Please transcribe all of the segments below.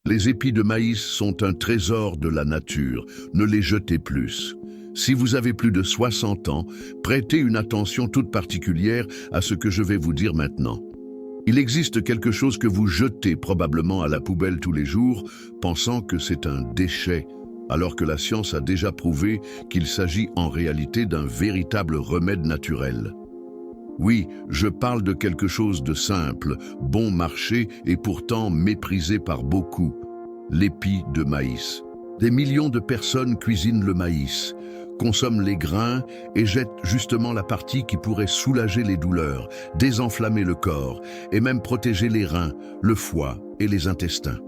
Les épis de maïs sont un trésor de la nature, ne les jetez plus. Si vous avez plus de 60 ans, prêtez une attention toute particulière à ce que je vais vous dire maintenant. Il existe quelque chose que vous jetez probablement à la poubelle tous les jours, pensant que c'est un déchet, alors que la science a déjà prouvé qu'il s'agit en réalité d'un véritable remède naturel. Oui, je parle de quelque chose de simple, bon marché et pourtant méprisé par beaucoup, l'épi de maïs. Des millions de personnes cuisinent le maïs, consomment les grains et jettent justement la partie qui pourrait soulager les douleurs, désenflammer le corps et même protéger les reins, le foie et les intestins.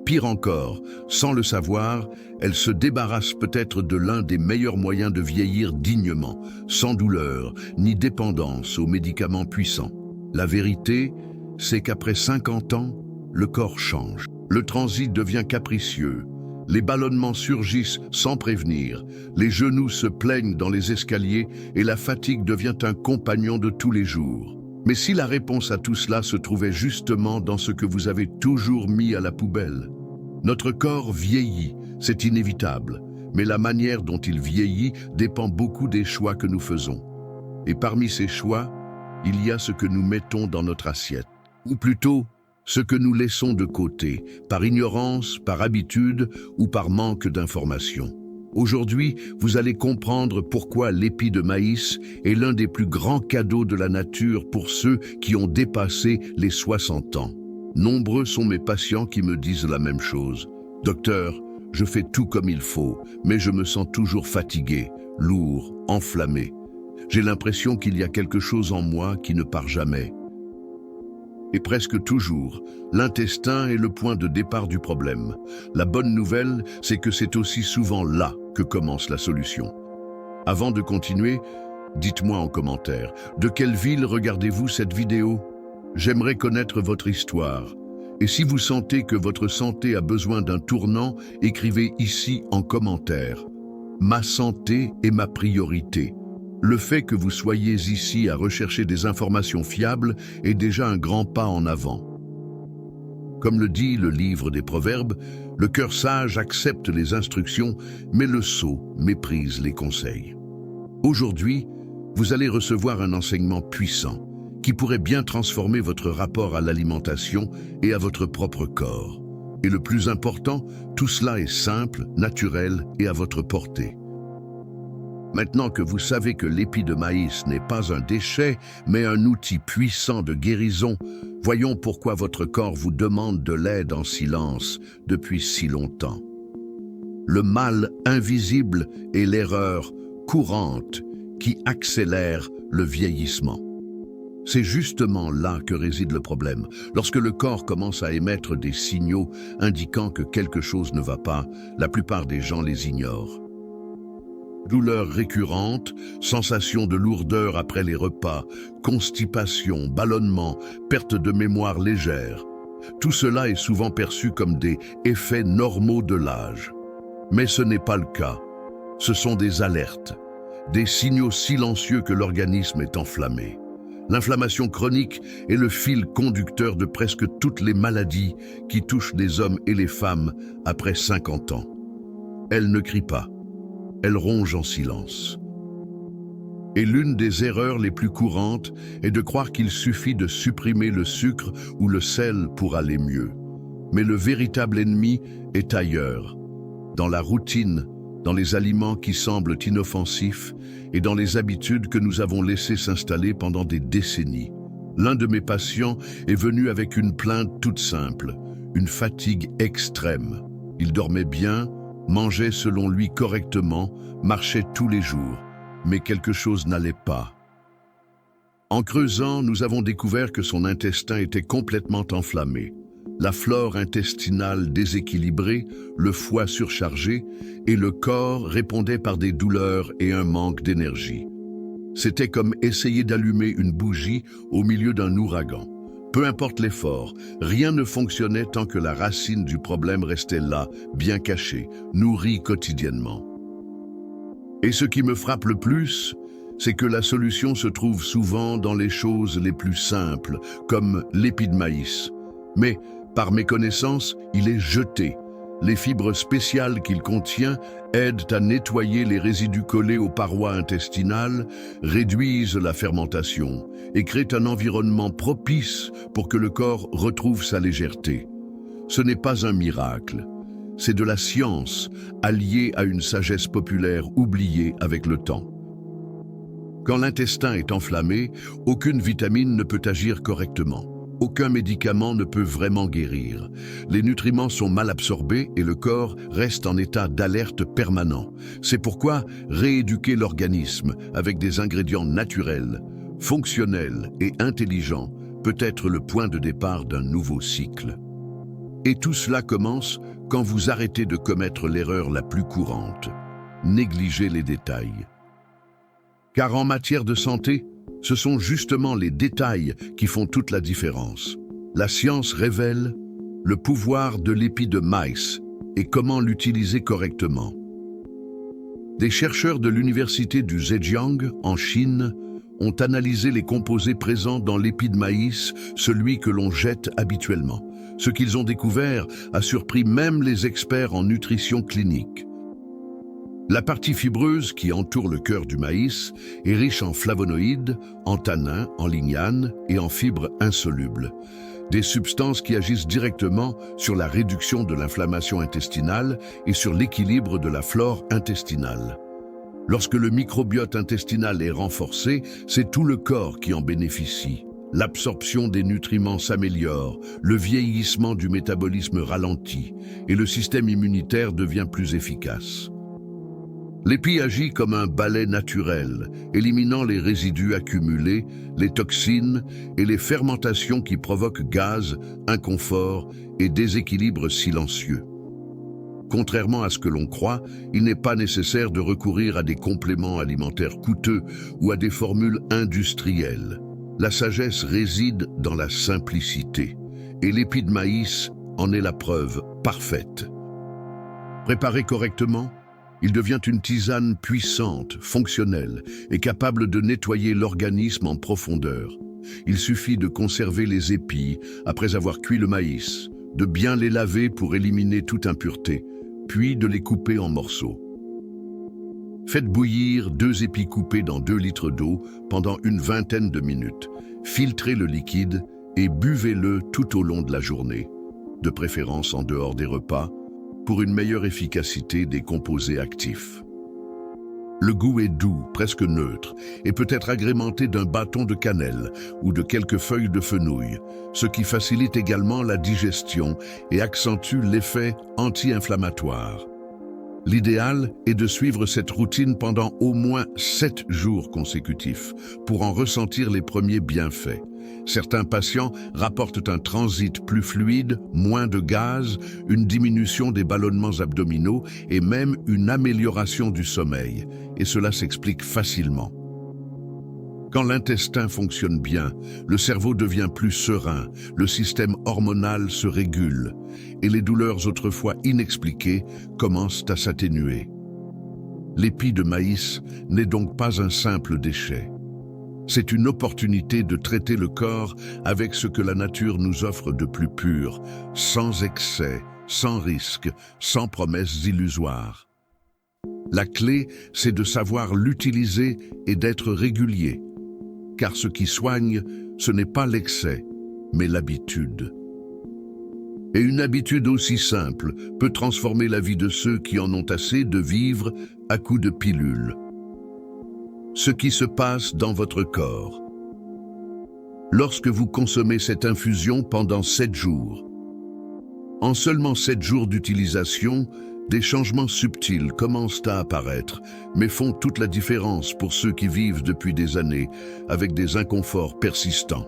Pire encore, sans le savoir, elle se débarrasse peut-être de l'un des meilleurs moyens de vieillir dignement, sans douleur, ni dépendance aux médicaments puissants. La vérité, c'est qu'après 50 ans, le corps change. Le transit devient capricieux. Les ballonnements surgissent sans prévenir. Les genoux se plaignent dans les escaliers et la fatigue devient un compagnon de tous les jours. Mais si la réponse à tout cela se trouvait justement dans ce que vous avez toujours mis à la poubelle? Notre corps vieillit, c'est inévitable, mais la manière dont il vieillit dépend beaucoup des choix que nous faisons. Et parmi ces choix, il y a ce que nous mettons dans notre assiette, ou plutôt ce que nous laissons de côté, par ignorance, par habitude ou par manque d'information. Aujourd'hui, vous allez comprendre pourquoi l'épi de maïs est l'un des plus grands cadeaux de la nature pour ceux qui ont dépassé les 60 ans. Nombreux sont mes patients qui me disent la même chose. « Docteur, je fais tout comme il faut, mais je me sens toujours fatigué, lourd, enflammé. J'ai l'impression qu'il y a quelque chose en moi qui ne part jamais. » Et presque toujours, l'intestin est le point de départ du problème. La bonne nouvelle, c'est que c'est aussi souvent là que commence la solution. Avant de continuer, dites-moi en commentaire, de quelle ville regardez-vous cette vidéo? J'aimerais connaître votre histoire. Et si vous sentez que votre santé a besoin d'un tournant, écrivez ici en commentaire. Ma santé est ma priorité. Le fait que vous soyez ici à rechercher des informations fiables est déjà un grand pas en avant. Comme le dit le livre des Proverbes, le cœur sage accepte les instructions, mais le sot méprise les conseils. Aujourd'hui, vous allez recevoir un enseignement puissant qui pourrait bien transformer votre rapport à l'alimentation et à votre propre corps. Et le plus important, tout cela est simple, naturel et à votre portée. Maintenant que vous savez que l'épi de maïs n'est pas un déchet, mais un outil puissant de guérison, voyons pourquoi votre corps vous demande de l'aide en silence depuis si longtemps. Le mal invisible est l'erreur courante qui accélère le vieillissement. C'est justement là que réside le problème. Lorsque le corps commence à émettre des signaux indiquant que quelque chose ne va pas, la plupart des gens les ignorent. Douleurs récurrentes, sensation de lourdeur après les repas, constipation, ballonnement, perte de mémoire légère. Tout cela est souvent perçu comme des effets normaux de l'âge. Mais ce n'est pas le cas. Ce sont des alertes, des signaux silencieux que l'organisme est enflammé. L'inflammation chronique est le fil conducteur de presque toutes les maladies qui touchent les hommes et les femmes après 50 ans. Elle ne crie pas. Elle ronge en silence. Et l'une des erreurs les plus courantes est de croire qu'il suffit de supprimer le sucre ou le sel pour aller mieux. Mais le véritable ennemi est ailleurs, dans la routine, dans les aliments qui semblent inoffensifs et dans les habitudes que nous avons laissées s'installer pendant des décennies. L'un de mes patients est venu avec une plainte toute simple, une fatigue extrême. Il dormait bien, mangeait selon lui correctement, marchait tous les jours, mais quelque chose n'allait pas. En creusant, nous avons découvert que son intestin était complètement enflammé, la flore intestinale déséquilibrée, le foie surchargé, et le corps répondait par des douleurs et un manque d'énergie. C'était comme essayer d'allumer une bougie au milieu d'un ouragan. Peu importe l'effort, rien ne fonctionnait tant que la racine du problème restait là, bien cachée, nourrie quotidiennement. Et ce qui me frappe le plus, c'est que la solution se trouve souvent dans les choses les plus simples, comme l'épi de maïs. Mais Par méconnaissance, il est jeté. Les fibres spéciales qu'il contient aident à nettoyer les résidus collés aux parois intestinales, réduisent la fermentation et créent un environnement propice pour que le corps retrouve sa légèreté. Ce n'est pas un miracle, c'est de la science alliée à une sagesse populaire oubliée avec le temps. Quand l'intestin est enflammé, aucune vitamine ne peut agir correctement. Aucun médicament ne peut vraiment guérir. Les nutriments sont mal absorbés et le corps reste en état d'alerte permanent. C'est pourquoi rééduquer l'organisme avec des ingrédients naturels, fonctionnels et intelligents peut être le point de départ d'un nouveau cycle. Et tout cela commence quand vous arrêtez de commettre l'erreur la plus courante, négliger les détails. Car en matière de santé, ce sont justement les détails qui font toute la différence. La science révèle le pouvoir de l'épi de maïs et comment l'utiliser correctement. Des chercheurs de l'université du Zhejiang, en Chine, ont analysé les composés présents dans l'épi de maïs, celui que l'on jette habituellement. Ce qu'ils ont découvert a surpris même les experts en nutrition clinique. La partie fibreuse qui entoure le cœur du maïs est riche en flavonoïdes, en tanins, en lignanes et en fibres insolubles. Des substances qui agissent directement sur la réduction de l'inflammation intestinale et sur l'équilibre de la flore intestinale. Lorsque le microbiote intestinal est renforcé, c'est tout le corps qui en bénéficie. L'absorption des nutriments s'améliore, le vieillissement du métabolisme ralentit et le système immunitaire devient plus efficace. L'épi agit comme un balai naturel, éliminant les résidus accumulés, les toxines et les fermentations qui provoquent gaz, inconfort et déséquilibre silencieux. Contrairement à ce que l'on croit, il n'est pas nécessaire de recourir à des compléments alimentaires coûteux ou à des formules industrielles. La sagesse réside dans la simplicité, et l'épi de maïs en est la preuve parfaite. Préparé correctement, il devient une tisane puissante, fonctionnelle et capable de nettoyer l'organisme en profondeur. Il suffit de conserver les épis après avoir cuit le maïs, de bien les laver pour éliminer toute impureté, puis de les couper en morceaux. Faites bouillir 2 épis coupés dans 2 litres d'eau pendant une vingtaine de minutes. Filtrez le liquide et buvez-le tout au long de la journée, de préférence en dehors des repas, pour une meilleure efficacité des composés actifs. Le goût est doux, presque neutre, et peut être agrémenté d'un bâton de cannelle ou de quelques feuilles de fenouil, ce qui facilite également la digestion et accentue l'effet anti-inflammatoire. L'idéal est de suivre cette routine pendant au moins 7 jours consécutifs pour en ressentir les premiers bienfaits. Certains patients rapportent un transit plus fluide, moins de gaz, une diminution des ballonnements abdominaux et même une amélioration du sommeil. Et cela s'explique facilement. Quand l'intestin fonctionne bien, le cerveau devient plus serein, le système hormonal se régule et les douleurs autrefois inexpliquées commencent à s'atténuer. L'épi de maïs n'est donc pas un simple déchet. C'est une opportunité de traiter le corps avec ce que la nature nous offre de plus pur, sans excès, sans risque, sans promesses illusoires. La clé, c'est de savoir l'utiliser et d'être régulier. Car ce qui soigne, ce n'est pas l'excès, mais l'habitude. Et une habitude aussi simple peut transformer la vie de ceux qui en ont assez de vivre à coups de pilules. Ce qui se passe dans votre corps. Lorsque vous consommez cette infusion pendant 7 jours, en seulement 7 jours d'utilisation, des changements subtils commencent à apparaître, mais font toute la différence pour ceux qui vivent depuis des années avec des inconforts persistants.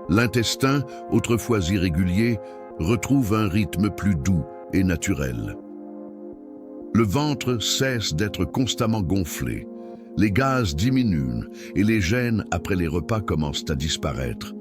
L'intestin, autrefois irrégulier, retrouve un rythme plus doux et naturel. Le ventre cesse d'être constamment gonflé, les gaz diminuent et les gènes après les repas commencent à disparaître.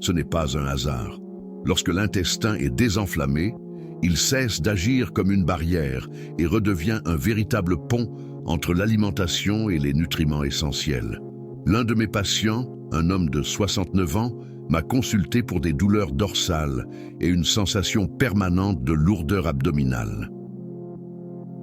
Ce n'est pas un hasard. Lorsque l'intestin est désenflammé, il cesse d'agir comme une barrière et redevient un véritable pont entre l'alimentation et les nutriments essentiels. L'un de mes patients, un homme de 69 ans, m'a consulté pour des douleurs dorsales et une sensation permanente de lourdeur abdominale.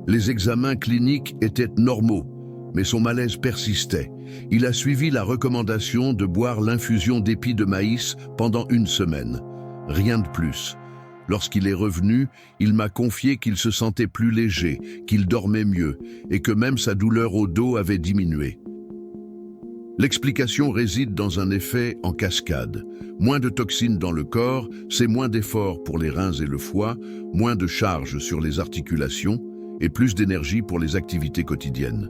Les examens cliniques étaient normaux, mais son malaise persistait. Il a suivi la recommandation de boire l'infusion d'épis de maïs pendant 1 semaine. Rien de plus. Lorsqu'il est revenu, il m'a confié qu'il se sentait plus léger, qu'il dormait mieux et que même sa douleur au dos avait diminué. L'explication réside dans un effet en cascade. Moins de toxines dans le corps, c'est moins d'efforts pour les reins et le foie, moins de charge sur les articulations et plus d'énergie pour les activités quotidiennes.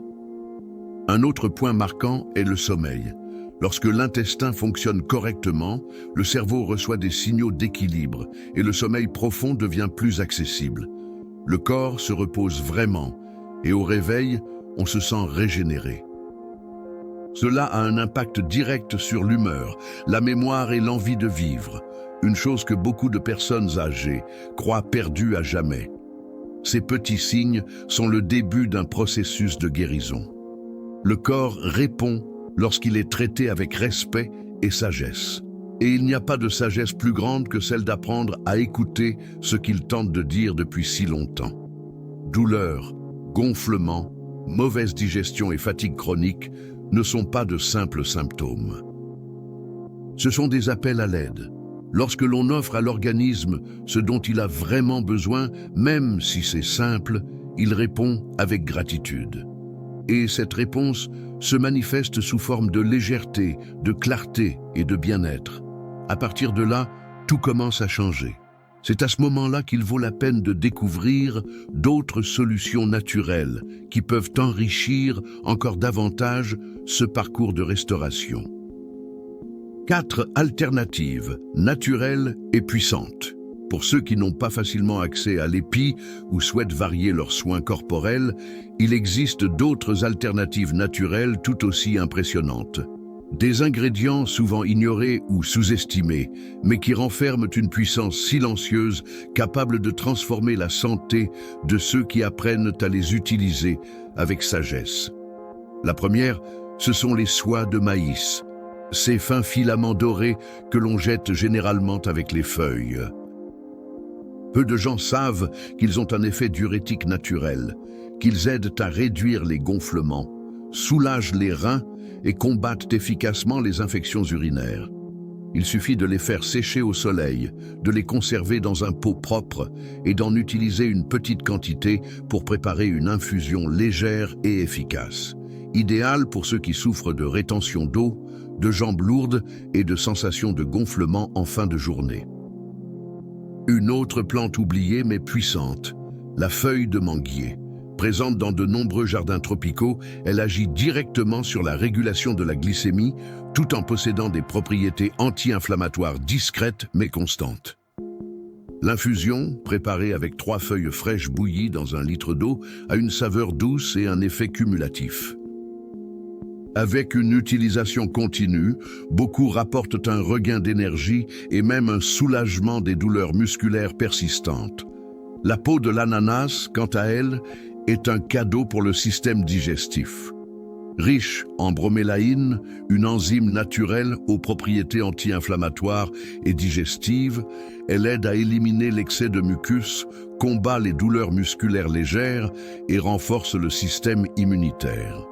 Un autre point marquant est le sommeil. Lorsque l'intestin fonctionne correctement, le cerveau reçoit des signaux d'équilibre et le sommeil profond devient plus accessible. Le corps se repose vraiment et au réveil, on se sent régénéré. Cela a un impact direct sur l'humeur, la mémoire et l'envie de vivre, une chose que beaucoup de personnes âgées croient perdue à jamais. Ces petits signes sont le début d'un processus de guérison. Le corps répond lorsqu'il est traité avec respect et sagesse. Et il n'y a pas de sagesse plus grande que celle d'apprendre à écouter ce qu'il tente de dire depuis si longtemps. Douleur, gonflement, mauvaise digestion et fatigue chronique ne sont pas de simples symptômes. Ce sont des appels à l'aide. Lorsque l'on offre à l'organisme ce dont il a vraiment besoin, même si c'est simple, il répond avec gratitude. Et cette réponse se manifeste sous forme de légèreté, de clarté et de bien-être. À partir de là, tout commence à changer. C'est à ce moment-là qu'il vaut la peine de découvrir d'autres solutions naturelles qui peuvent enrichir encore davantage ce parcours de restauration. 4 alternatives naturelles et puissantes. Pour ceux qui n'ont pas facilement accès à l'épi ou souhaitent varier leurs soins corporels, il existe d'autres alternatives naturelles tout aussi impressionnantes. Des ingrédients souvent ignorés ou sous-estimés, mais qui renferment une puissance silencieuse capable de transformer la santé de ceux qui apprennent à les utiliser avec sagesse. La première, ce sont les soies de maïs, ces fins filaments dorés que l'on jette généralement avec les feuilles. Peu de gens savent qu'ils ont un effet diurétique naturel, qu'ils aident à réduire les gonflements, soulagent les reins et combattent efficacement les infections urinaires. Il suffit de les faire sécher au soleil, de les conserver dans un pot propre et d'en utiliser une petite quantité pour préparer une infusion légère et efficace. Idéal pour ceux qui souffrent de rétention d'eau, de jambes lourdes et de sensations de gonflement en fin de journée. Une autre plante oubliée mais puissante, la feuille de manguier. Présente dans de nombreux jardins tropicaux, elle agit directement sur la régulation de la glycémie, tout en possédant des propriétés anti-inflammatoires discrètes mais constantes. L'infusion, préparée avec 3 feuilles fraîches bouillies dans 1 litre d'eau, a une saveur douce et un effet cumulatif. Avec une utilisation continue, beaucoup rapportent un regain d'énergie et même un soulagement des douleurs musculaires persistantes. La peau de l'ananas, quant à elle, est un cadeau pour le système digestif. Riche en bromélaïne, une enzyme naturelle aux propriétés anti-inflammatoires et digestives, elle aide à éliminer l'excès de mucus, combat les douleurs musculaires légères et renforce le système immunitaire.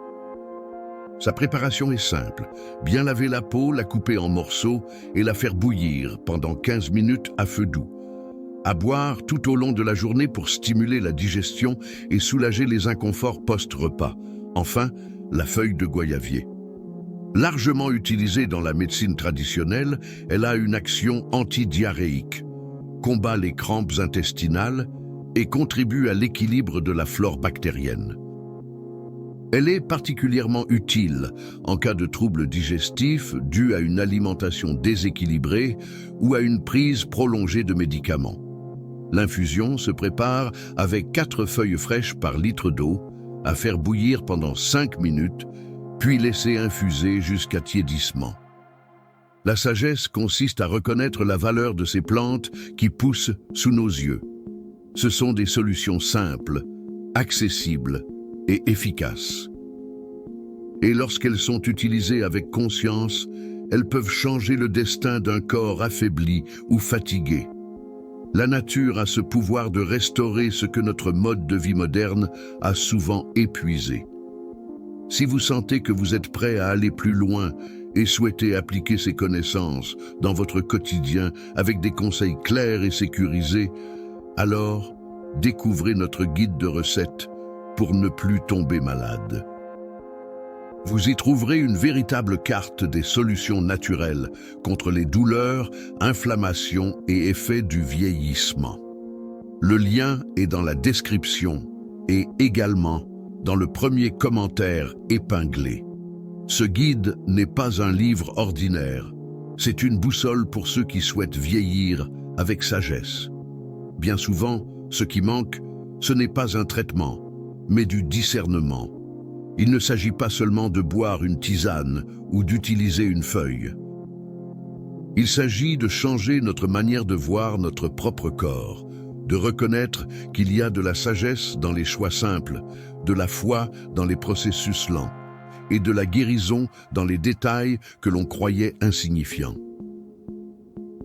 Sa préparation est simple, bien laver la peau, la couper en morceaux et la faire bouillir pendant 15 minutes à feu doux. À boire tout au long de la journée pour stimuler la digestion et soulager les inconforts post-repas. Enfin, la feuille de goyavier. Largement utilisée dans la médecine traditionnelle, elle a une action antidiarrhéique, combat les crampes intestinales et contribue à l'équilibre de la flore bactérienne. Elle est particulièrement utile en cas de troubles digestifs dus à une alimentation déséquilibrée ou à une prise prolongée de médicaments. L'infusion se prépare avec 4 feuilles fraîches par litre d'eau, à faire bouillir pendant 5 minutes, puis laisser infuser jusqu'à tiédissement. La sagesse consiste à reconnaître la valeur de ces plantes qui poussent sous nos yeux. Ce sont des solutions simples, accessibles et efficaces. Et lorsqu'elles sont utilisées avec conscience, Elles peuvent changer le destin d'un corps affaibli ou fatigué. La nature a ce pouvoir de restaurer ce que notre mode de vie moderne a souvent épuisé. Si vous sentez que vous êtes prêt à aller plus loin et souhaitez appliquer ces connaissances dans votre quotidien avec des conseils clairs et sécurisés, alors découvrez notre guide de recettes pour ne plus tomber malade. Vous y trouverez une véritable carte des solutions naturelles contre les douleurs, inflammations et effets du vieillissement. Le lien est dans la description et également dans le premier commentaire épinglé. Ce guide n'est pas un livre ordinaire, c'est une boussole pour ceux qui souhaitent vieillir avec sagesse. Bien souvent, ce qui manque, ce n'est pas un traitement, mais du discernement. Il ne s'agit pas seulement de boire une tisane ou d'utiliser une feuille. Il s'agit de changer notre manière de voir notre propre corps, de reconnaître qu'il y a de la sagesse dans les choix simples, de la foi dans les processus lents, et de la guérison dans les détails que l'on croyait insignifiants.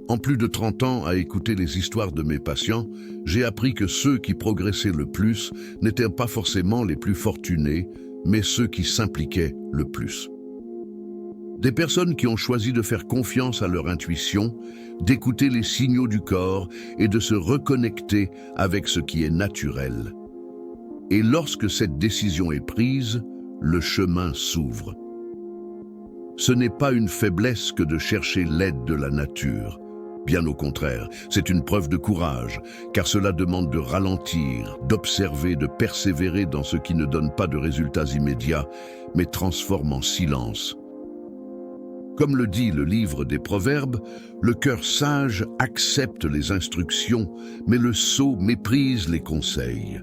En plus de 30 ans à écouter les histoires de mes patients, j'ai appris que ceux qui progressaient le plus n'étaient pas forcément les plus fortunés, mais ceux qui s'impliquaient le plus. Des personnes qui ont choisi de faire confiance à leur intuition, d'écouter les signaux du corps et de se reconnecter avec ce qui est naturel. Et lorsque cette décision est prise, le chemin s'ouvre. Ce n'est pas une faiblesse que de chercher l'aide de la nature. Bien au contraire, c'est une preuve de courage, car cela demande de ralentir, d'observer, de persévérer dans ce qui ne donne pas de résultats immédiats, mais transforme en silence. Comme le dit le livre des Proverbes, le cœur sage accepte les instructions, mais le sot méprise les conseils.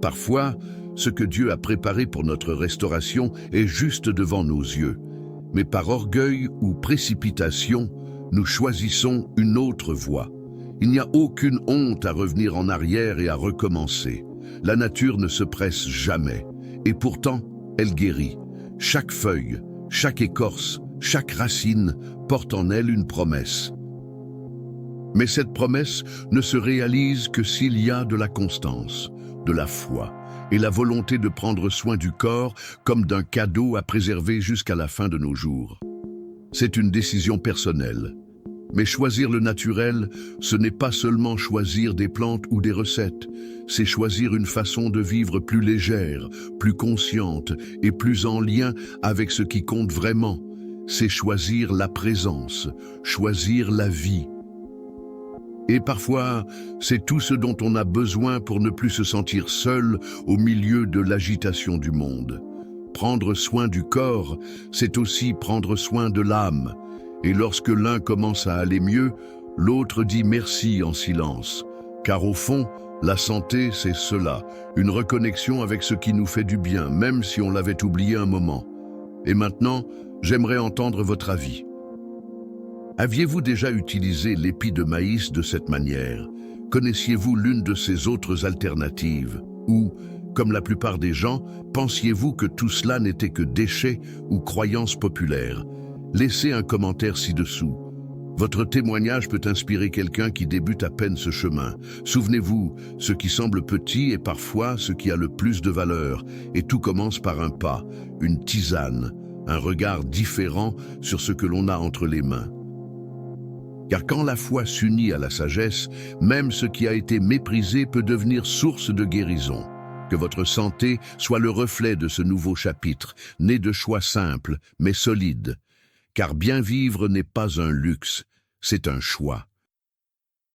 Parfois, ce que Dieu a préparé pour notre restauration est juste devant nos yeux, mais par orgueil ou précipitation, nous choisissons une autre voie. Il n'y a aucune honte à revenir en arrière et à recommencer. La nature ne se presse jamais, et pourtant, elle guérit. Chaque feuille, chaque écorce, chaque racine porte en elle une promesse. Mais cette promesse ne se réalise que s'il y a de la constance, de la foi et la volonté de prendre soin du corps comme d'un cadeau à préserver jusqu'à la fin de nos jours. C'est une décision personnelle. Mais choisir le naturel, ce n'est pas seulement choisir des plantes ou des recettes, c'est choisir une façon de vivre plus légère, plus consciente et plus en lien avec ce qui compte vraiment. C'est choisir la présence, choisir la vie. Et parfois, c'est tout ce dont on a besoin pour ne plus se sentir seul au milieu de l'agitation du monde. Prendre soin du corps, c'est aussi prendre soin de l'âme. Et lorsque l'un commence à aller mieux, l'autre dit merci en silence. Car au fond, la santé, c'est cela, une reconnexion avec ce qui nous fait du bien, même si on l'avait oublié un moment. Et maintenant, j'aimerais entendre votre avis. Aviez-vous déjà utilisé l'épi de maïs de cette manière? Connaissiez-vous l'une de ces autres alternatives? Ou, comme la plupart des gens, pensiez-vous que tout cela n'était que déchets ou croyances populaires? Laissez un commentaire ci-dessous. Votre témoignage peut inspirer quelqu'un qui débute à peine ce chemin. Souvenez-vous, ce qui semble petit est parfois ce qui a le plus de valeur, et tout commence par un pas, une tisane, un regard différent sur ce que l'on a entre les mains. Car quand la foi s'unit à la sagesse, même ce qui a été méprisé peut devenir source de guérison. Que votre santé soit le reflet de ce nouveau chapitre, né de choix simples, mais solides. Car bien vivre n'est pas un luxe, c'est un choix.